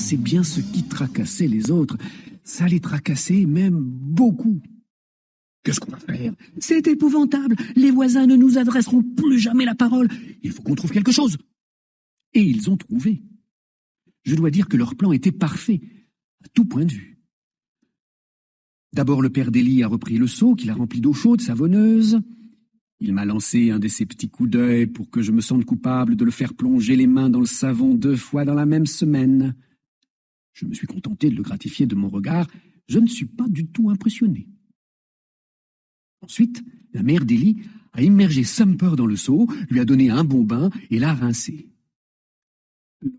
c'est bien ce qui tracassait les autres. Ça les tracassait même beaucoup. Qu'est-ce qu'on va faire? C'est épouvantable. Les voisins ne nous adresseront plus jamais la parole. Il faut qu'on trouve quelque chose. Et ils ont trouvé. Je dois dire que leur plan était parfait, à tout point de vue. D'abord, le père d'Élie a repris le seau qu'il a rempli d'eau chaude, savonneuse. Il m'a lancé un de ces petits coups d'œil pour que je me sente coupable de le faire plonger les mains dans le savon 2 fois dans la même semaine. Je me suis contenté de le gratifier de mon regard. Je ne suis pas du tout impressionné. Ensuite, la mère d'Élie a immergé Sumper dans le seau, lui a donné un bon bain et l'a rincé.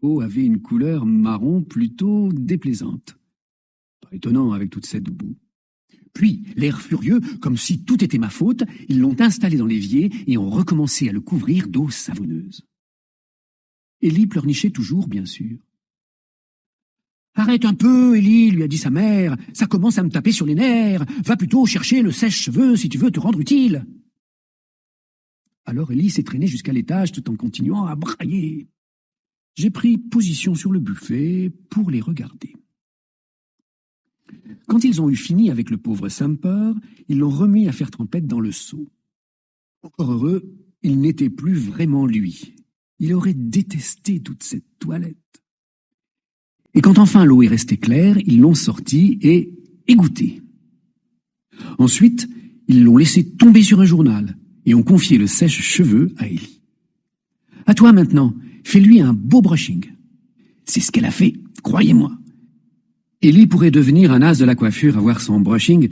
L'eau avait une couleur marron plutôt déplaisante. Pas étonnant avec toute cette boue. Puis, l'air furieux, comme si tout était ma faute, ils l'ont installé dans l'évier et ont recommencé à le couvrir d'eau savonneuse. Élie pleurnichait toujours, bien sûr. « Arrête un peu, Élie, lui a dit sa mère, ça commence à me taper sur les nerfs, va plutôt chercher le sèche-cheveux si tu veux te rendre utile. » Alors Élie s'est traîné jusqu'à l'étage tout en continuant à brailler. J'ai pris position sur le buffet pour les regarder. Quand ils ont eu fini avec le pauvre Sumper, ils l'ont remis à faire trempette dans le seau. Encore heureux, il n'était plus vraiment lui. Il aurait détesté toute cette toilette. Et quand enfin l'eau est restée claire, ils l'ont sortie et égoutté. Ensuite, ils l'ont laissé tomber sur un journal et ont confié le sèche-cheveux à Élie. « À toi maintenant, fais-lui un beau brushing. » C'est ce qu'elle a fait, croyez-moi. Élie pourrait devenir un as de la coiffure à voir son brushing.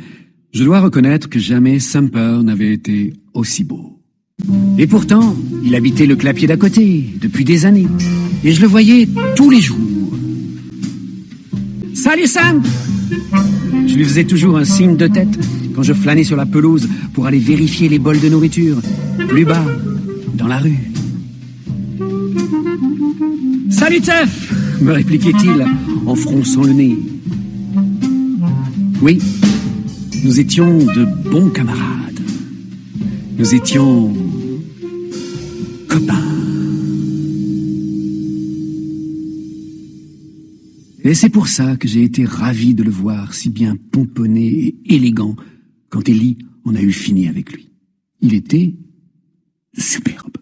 Je dois reconnaître que jamais Sumper n'avait été aussi beau. Et pourtant, il habitait le clapier d'à côté, depuis des années, et je le voyais tous les jours. « Salut Sam !» Je lui faisais toujours un signe de tête quand je flânais sur la pelouse pour aller vérifier les bols de nourriture, plus bas, dans la rue. « Salut Tef !» me répliquait-il en fronçant le nez. Oui, nous étions de bons camarades. Nous étions copains. Et c'est pour ça que j'ai été ravi de le voir si bien pomponné et élégant quand Élie en a eu fini avec lui. Il était superbe.